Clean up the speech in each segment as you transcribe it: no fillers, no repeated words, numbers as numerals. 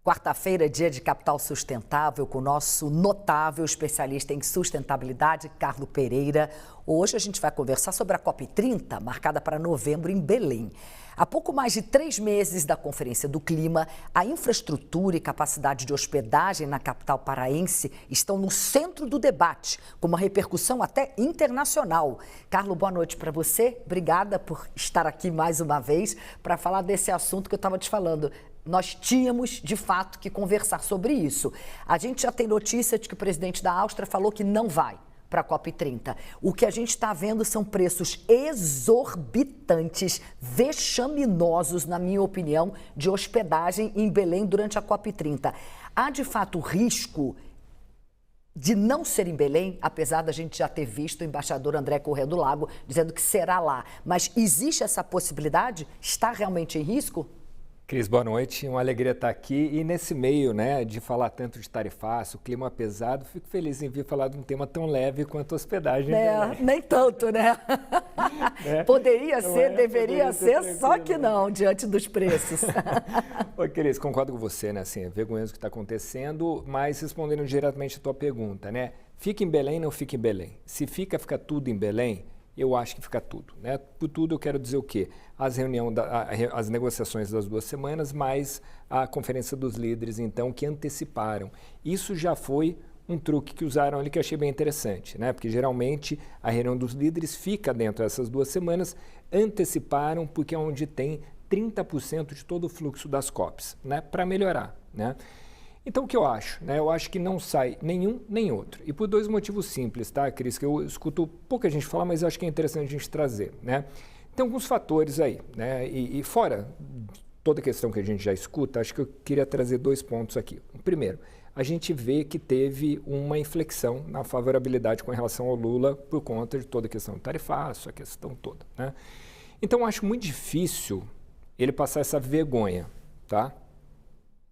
Quarta-feira é dia de Capital Sustentável com o nosso notável especialista em sustentabilidade, Carlo Pereira. Hoje a gente vai conversar sobre a COP30, marcada para novembro em Belém. Há pouco mais de 3 meses da Conferência do Clima, a infraestrutura e capacidade de hospedagem na capital paraense estão no centro do debate, com uma repercussão até internacional. Carlo, boa noite para você. Obrigada por estar aqui mais uma vez para falar desse assunto que eu estava te falando. Nós tínhamos, de fato, que conversar sobre isso. A gente já tem notícia de que o presidente da Áustria falou que não vai para a COP30. O que a gente está vendo são preços exorbitantes, vexaminosos, na minha opinião, de hospedagem em Belém durante a COP30. Há, de fato, risco de não ser em Belém, apesar da gente já ter visto o embaixador André Corrêa do Lago dizendo que será lá. Mas existe essa possibilidade? Está realmente em risco? Cris, boa noite. Uma alegria estar aqui. E nesse meio, de falar tanto de tarifaço, clima pesado, fico feliz em vir falar de um tema tão leve quanto hospedagem. Nem tanto, né? Poderia ser, deveria ser, só que não, diante dos preços. Oi, Cris, concordo com você, Assim, é vergonhoso o que está acontecendo, mas respondendo diretamente a tua pergunta, Fica em Belém, não fica em Belém? Se fica tudo em Belém, eu acho que fica tudo, Por tudo eu quero dizer o quê? As negociações das 2 semanas, mais a conferência dos líderes, então, que anteciparam. Isso já foi um truque que usaram ali que eu achei bem interessante, Porque geralmente a reunião dos líderes fica dentro dessas 2 semanas, anteciparam porque é onde tem 30% de todo o fluxo das COPs, para melhorar, Então, o que eu acho? Eu acho que não sai nenhum nem outro. E por 2 motivos simples, Cris? Que eu escuto pouca gente falar, mas eu acho que é interessante a gente trazer, Tem alguns fatores aí, E fora toda a questão que a gente já escuta, acho que eu queria trazer 2 pontos aqui. O primeiro, a gente vê que teve uma inflexão na favorabilidade com relação ao Lula por conta de toda a questão do tarifaço, a questão toda, Então, eu acho muito difícil ele passar essa vergonha,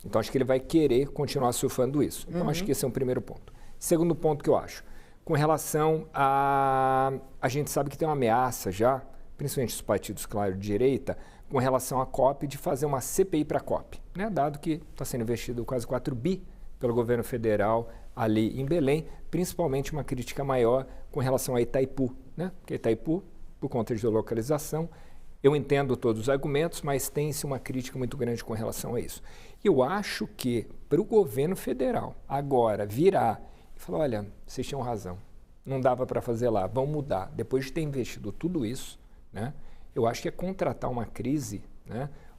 Então, acho que ele vai querer continuar surfando isso. Então, acho que esse é um primeiro ponto. Segundo ponto que eu acho, com relação a... A gente sabe que tem uma ameaça já, principalmente os partidos, claro, de direita, com relação à COP, de fazer uma CPI para a COP, Dado que está sendo investido quase 4 bi pelo governo federal ali em Belém, principalmente uma crítica maior com relação a Itaipu, Porque Itaipu, por conta de localização, eu entendo todos os argumentos, mas tem-se uma crítica muito grande com relação a isso. Eu acho que para o governo federal agora virar e falar, olha, vocês tinham razão, não dava para fazer lá, vamos mudar. Depois de ter investido tudo isso, eu acho que é contratar uma crise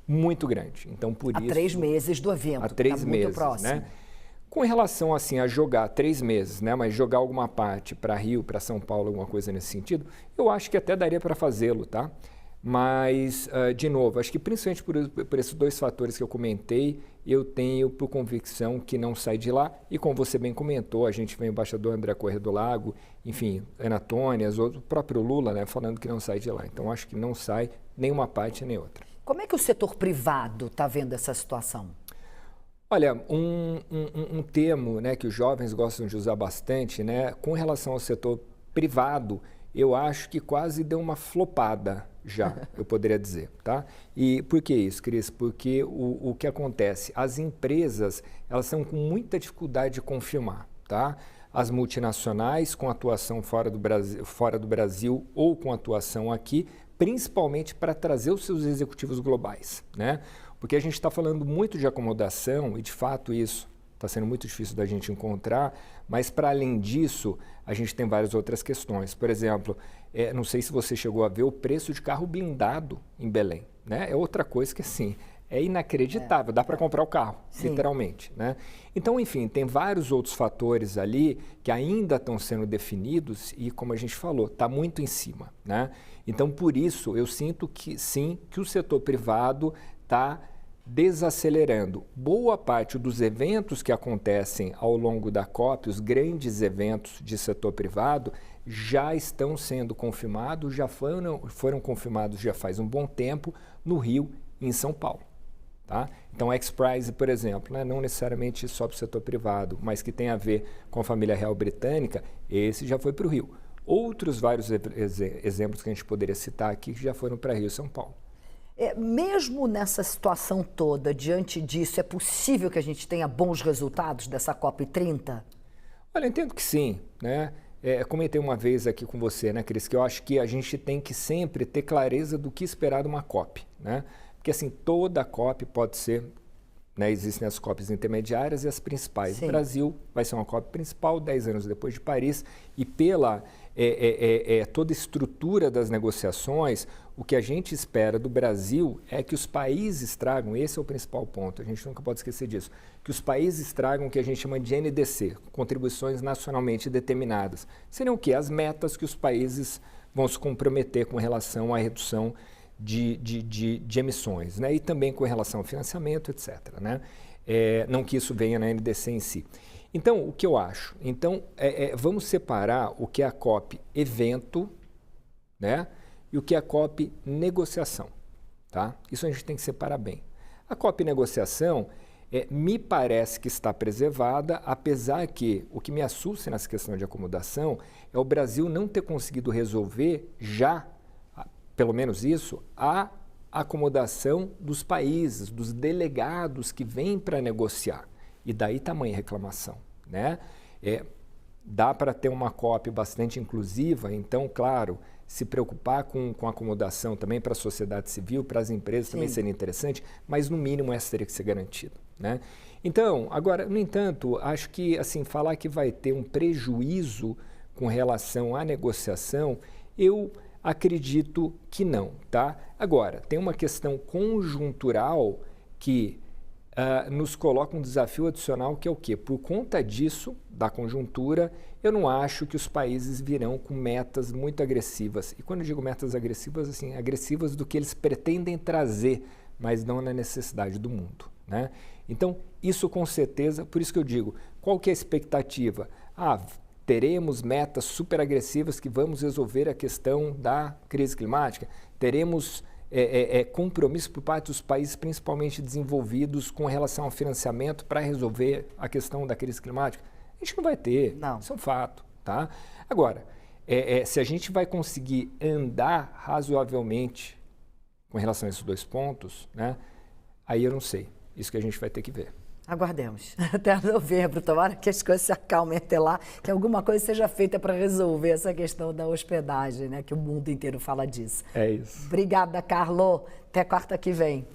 muito grande. Então, por isso... Há 3 meses do evento, há 3 meses, muito próximo. Com relação assim, a jogar 3 meses, mas jogar alguma parte para Rio, para São Paulo, alguma coisa nesse sentido, eu acho que até daria para fazê-lo, Mas, de novo, acho que principalmente por esses 2 fatores que eu comentei, eu tenho por convicção que não sai de lá. E como você bem comentou, a gente vem o embaixador André Corrêa do Lago, enfim, Ana Tônia, o próprio Lula, falando que não sai de lá. Então, acho que não sai nem uma parte nem outra. Como é que o setor privado está vendo essa situação? Olha, um termo que os jovens gostam de usar bastante, com relação ao setor privado, eu acho que quase deu uma flopada já, eu poderia dizer, E por que isso, Cris? Porque o que acontece? As empresas, elas estão com muita dificuldade de confirmar, As multinacionais com atuação fora do Brasil ou com atuação aqui, principalmente para trazer os seus executivos globais, Porque a gente está falando muito de acomodação e, de fato, isso está sendo muito difícil da gente encontrar, mas, para além disso, a gente tem várias outras questões. Por exemplo, não sei se você chegou a ver o preço de carro blindado em Belém. É outra coisa que, assim, é inacreditável. Dá para comprar o carro, literalmente. Então, enfim, tem vários outros fatores ali que ainda estão sendo definidos e, como a gente falou, está muito em cima. Então, por isso, eu sinto que, sim, que o setor privado está desacelerando. Boa parte dos eventos que acontecem ao longo da COP, os grandes eventos de setor privado, já estão sendo confirmados, já foram confirmados já faz um bom tempo no Rio e em São Paulo. Então, a X-Prize, por exemplo, não necessariamente só para o setor privado, mas que tem a ver com a família real britânica, esse já foi para o Rio. Outros vários exemplos que a gente poderia citar aqui que já foram para Rio e São Paulo. Mesmo nessa situação toda, diante disso, é possível que a gente tenha bons resultados dessa COP30? Olha, eu entendo que sim, né? Comentei uma vez aqui com você, né, Cris, que eu acho que a gente tem que sempre ter clareza do que esperar de uma COP, né? Porque assim, toda COP pode ser, né, existem as COPs intermediárias e as principais. Sim. O Brasil vai ser uma COP principal 10 anos depois de Paris e pela toda a estrutura das negociações, o que a gente espera do Brasil é que os países tragam, esse é o principal ponto, a gente nunca pode esquecer disso, que os países tragam o que a gente chama de NDC, contribuições nacionalmente determinadas. Seriam o quê? As metas que os países vão se comprometer com relação à redução de emissões, né? E também com relação ao financiamento, etc. Né? Não que isso venha na NDC em si. Então, o que eu acho? Então, vamos separar o que é a COP evento, né? E o que é a COP negociação, tá? Isso a gente tem que separar bem. A COP negociação me parece que está preservada, apesar que o que me assusta nessa questão de acomodação é o Brasil não ter conseguido resolver já, pelo menos isso, a acomodação dos países, dos delegados que vêm para negociar. E daí tamanha reclamação, né? Dá para ter uma COP bastante inclusiva, então, claro, se preocupar com a acomodação também para a sociedade civil, para as empresas. Sim. Também seria interessante, mas no mínimo essa teria que ser garantido, né? Então, agora, no entanto, acho que assim, falar que vai ter um prejuízo com relação à negociação, eu acredito que não, tá? Agora, tem uma questão conjuntural que nos coloca um desafio adicional, que é o quê? Por conta disso, da conjuntura, eu não acho que os países virão com metas muito agressivas. E quando eu digo metas agressivas, assim, agressivas do que eles pretendem trazer, mas não na necessidade do mundo, né? Então, isso com certeza, por isso que eu digo, qual que é a expectativa? Teremos metas super agressivas que vamos resolver a questão da crise climática, teremos compromisso por parte dos países, principalmente desenvolvidos, com relação ao financiamento para resolver a questão da crise climática. A gente não vai ter, não. Isso é um fato, tá? Agora, se a gente vai conseguir andar razoavelmente com relação a esses dois pontos, né? Aí eu não sei, isso que a gente vai ter que ver. Aguardemos até novembro, tomara que as coisas se acalmem até lá, que alguma coisa seja feita para resolver essa questão da hospedagem, né? Que o mundo inteiro fala disso. É isso. Obrigada, Carlo. Até quarta que vem.